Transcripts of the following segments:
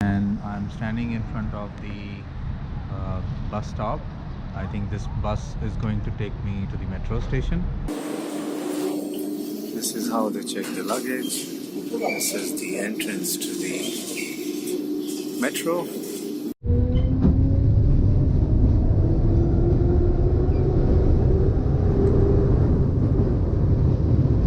and I'm standing in front of the bus stop. I think this bus is going to take me to the metro station. This is how they check the luggage. This is the entrance to the metro.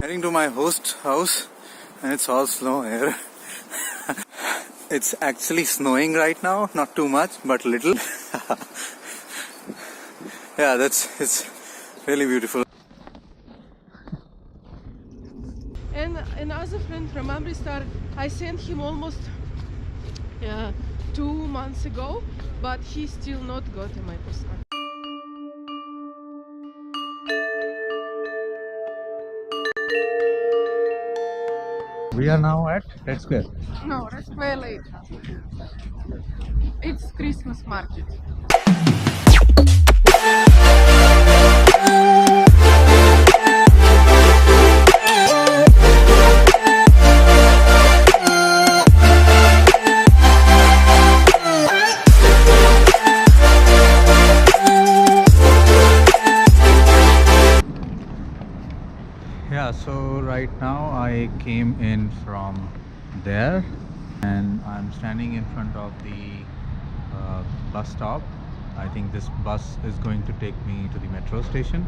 Heading to my host house, and it's all snow here. It's actually snowing right now, not too much, but little. Yeah, it's really beautiful. And another friend from Amritsar, I sent him almost 2 months ago, but he still not got my postcard. We are now at Red Square. No, that's way late. It's Christmas market. Yeah, so right now I came in from there and I'm standing in front of the bus stop. I think this bus is going to take me to the metro station.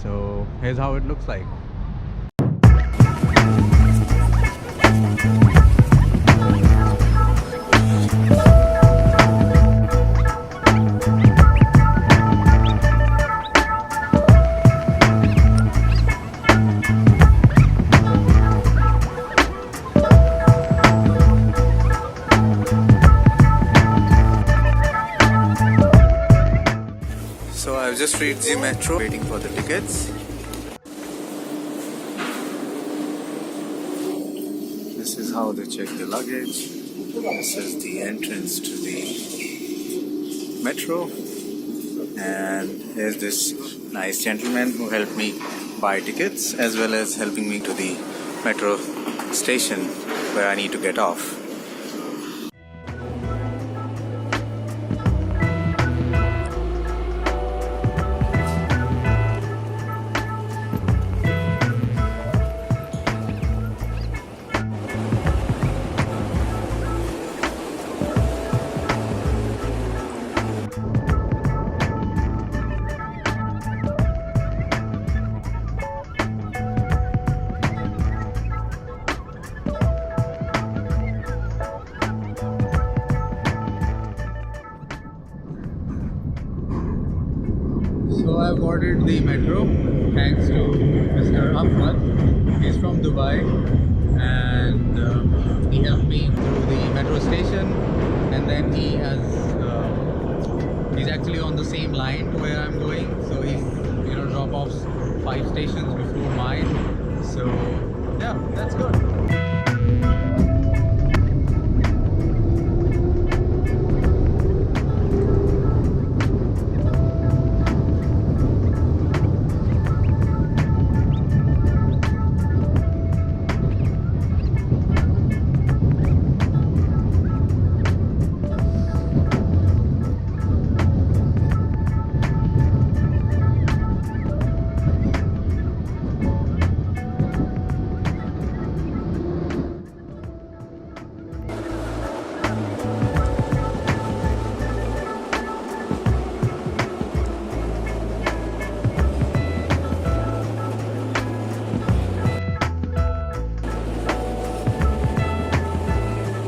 So here's how it looks like. So I've just reached the metro, waiting for the tickets. This is how they check the luggage. This is the entrance to the metro. And here's this nice gentleman who helped me buy tickets as well as helping me to the metro station where I need to get off. So I've ordered the metro thanks to Mr. Ahmad. He's from Dubai and he helped me through the metro station, and then he's actually on the same line to where I'm going, so he's drop offs 5 stations before mine. So yeah, that's good.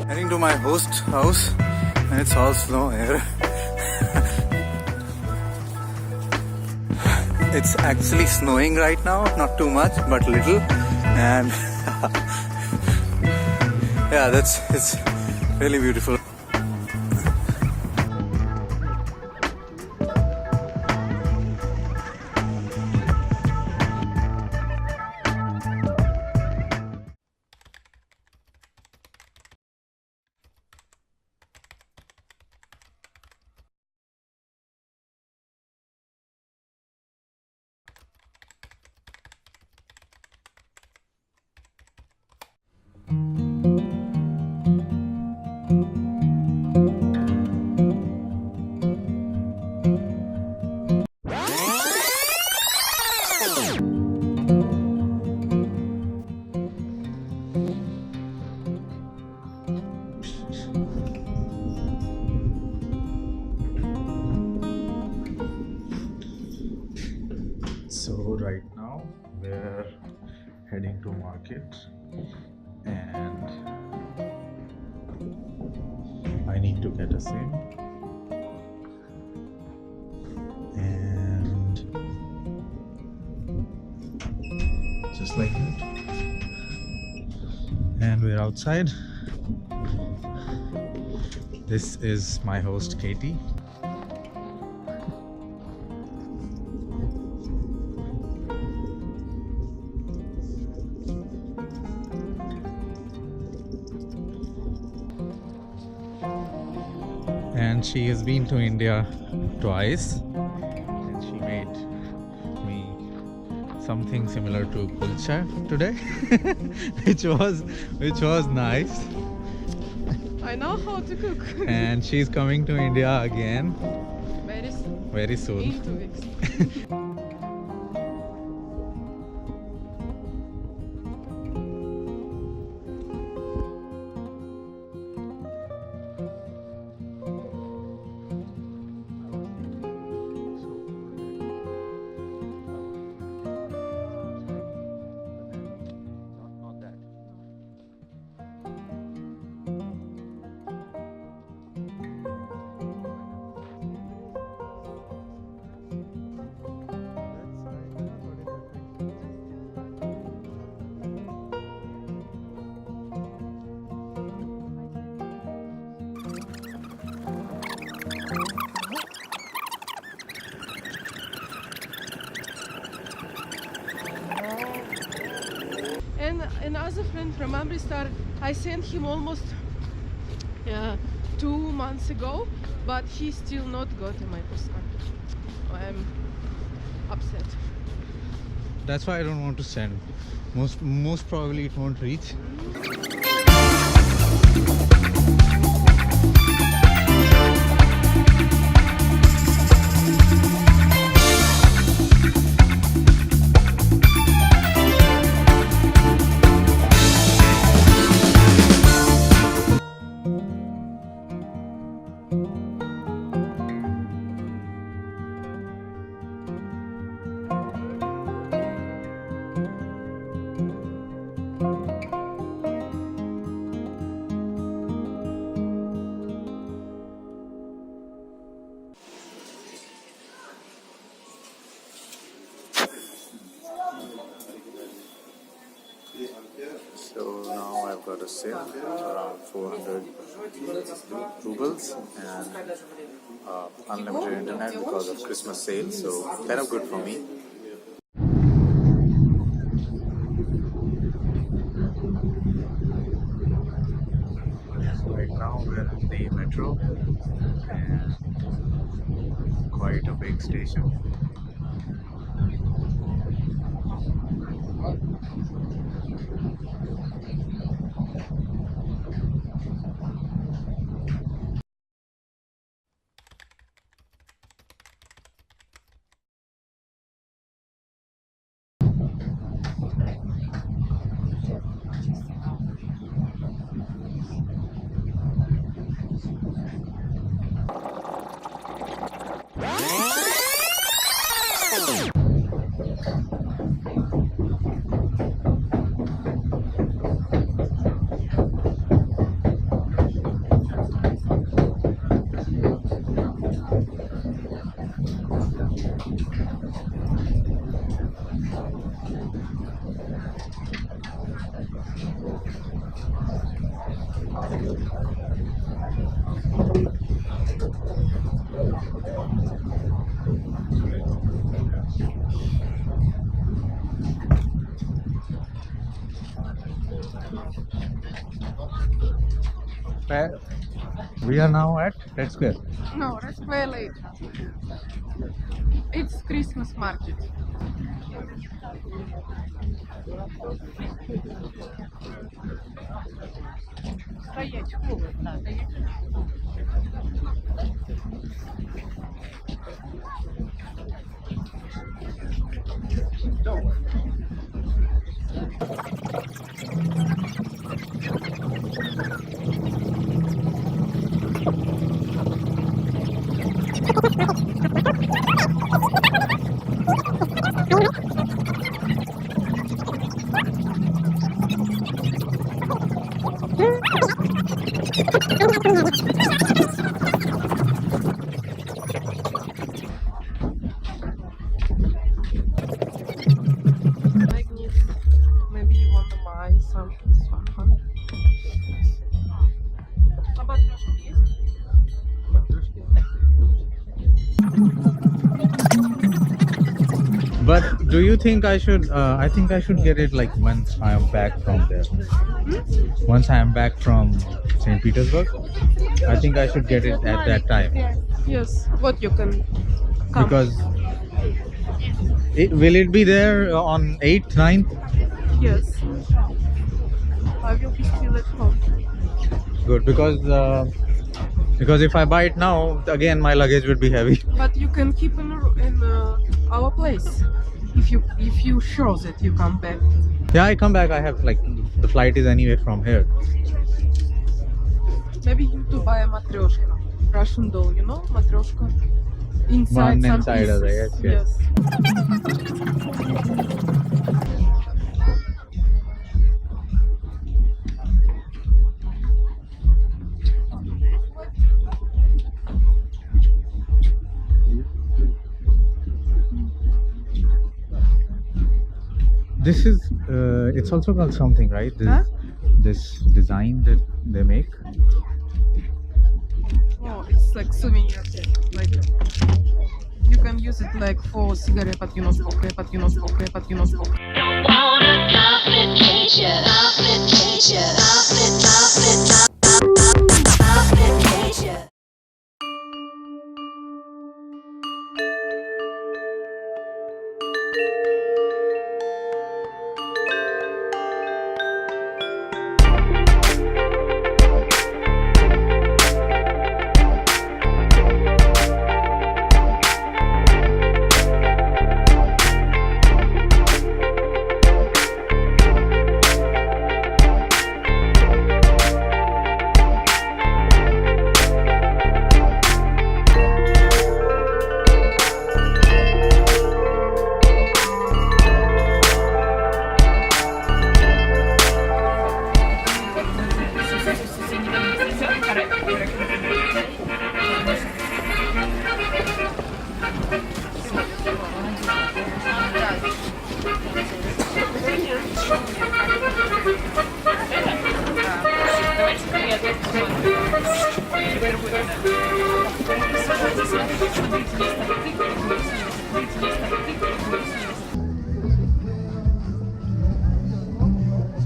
Heading to my host house, and it's all snow here. It's actually snowing right now, not too much, but little. And yeah, it's really beautiful. market, and I need to get a SIM. And just like that. And we're outside. This is my host Katy. And she has been to India twice, and she made me something similar to Bolshoi today, which was nice. I know how to cook. And she's coming to India again Very soon. very soon. In 2 weeks. And another friend from Amritsar, I sent him almost 2 months ago, but he still not got my postcard. I'm upset. That's why I don't want to send. Most probably it won't reach. So now I've got a sale around 400 rubles and unlimited internet because of Christmas sale, so kind of good for me. Right now we're in the metro, and quite a big station. We are now at Red Square. No, Red Square late. It's Christmas market. Magnet. Maybe you want to buy something fun. А батрушки есть? But do you think I should? I think I should get it like once I am back from there. Once I am back from St. Petersburg, I think I should get it at that time. Yes. What you can come. Because will it be there on 8th, 9th? Yes. I will be still at home. Good, because if I buy it now, again my luggage would be heavy. But you can keep in our place. If you show that you come back. Yeah, I come back. I have like the flight is anyway from here. Maybe you to buy a matryoshka, Russian doll, you know, matryoshka. Inside One some inside of pieces. it, yes. This is, it's also called something, right? This design that they make. Oh, it's like souvenir. Like you can use it like for cigarette, but you not smoke. Wanna complication.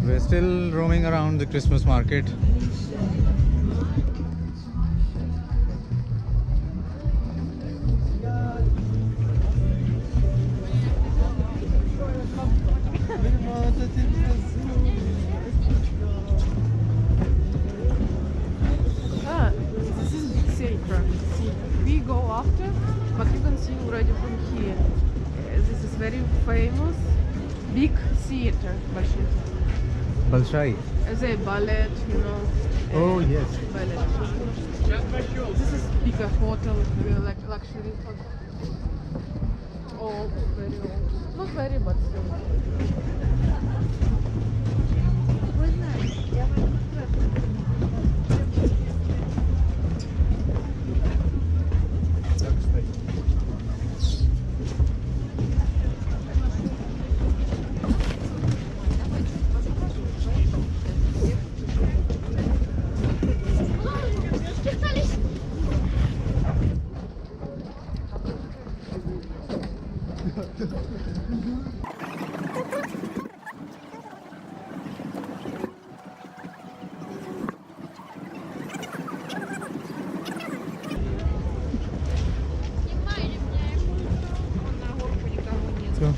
We're still roaming around the Christmas market. This is big theater. See, we go after, but you can see already from here. This is very famous big theater. Bolshoi. The ballet, you know. Oh yes. Ballet. This is bigger hotel, like luxury hotel. Old, very old. Not very, but still. So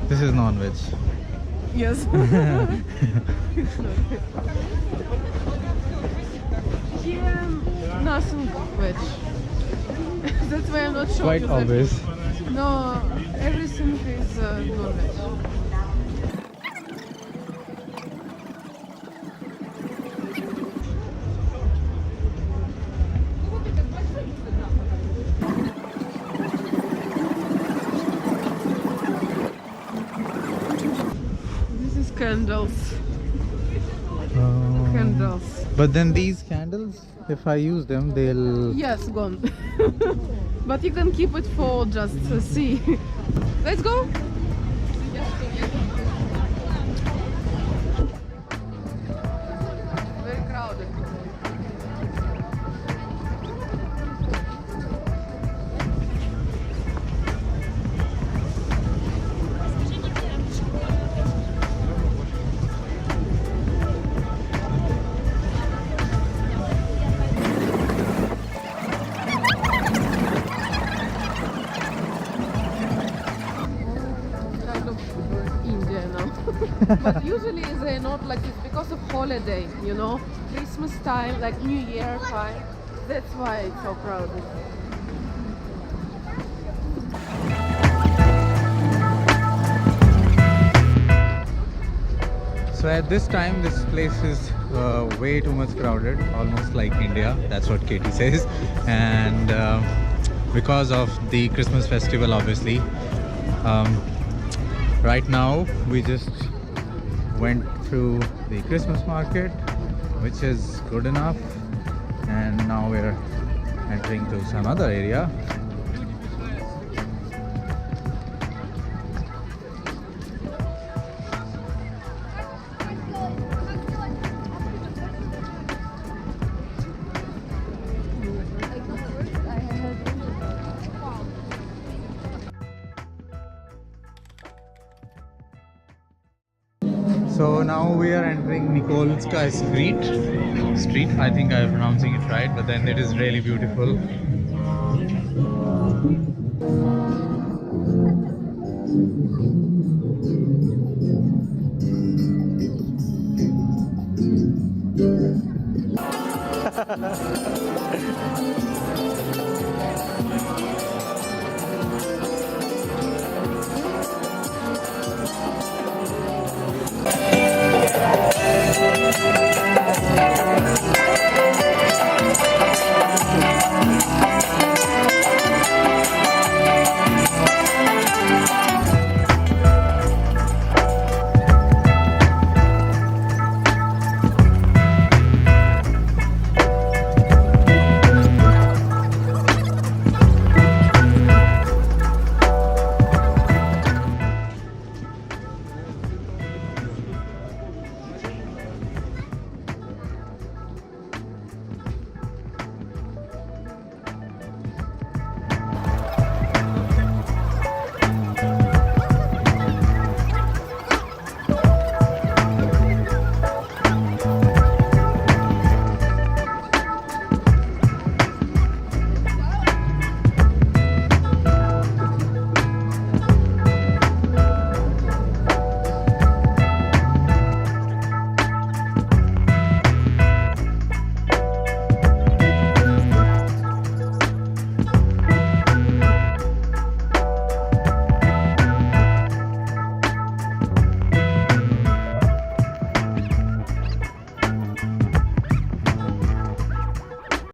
this is non-veg. Yes. Here, nothing veg. That's why I'm not sure. Quite always. No, everything is non-veg. This is candles. Candles. But then these candles candles, if I use them, they'll... Yes, gone. But you can keep it for just to see. Let's go. Very crowded. Kind of India now. But usually they're not like this because of holiday, you know, Christmas time, like New Year time. That's why it's so crowded. So at this time, this place is way too much crowded, almost like India. That's what Katy says. And because of the Christmas festival, obviously. Right now, we just went through the Christmas market, which is good enough. And now we're entering to some other area. So now we are entering Nikolska Street. I think I'm pronouncing it right, but then it is really beautiful.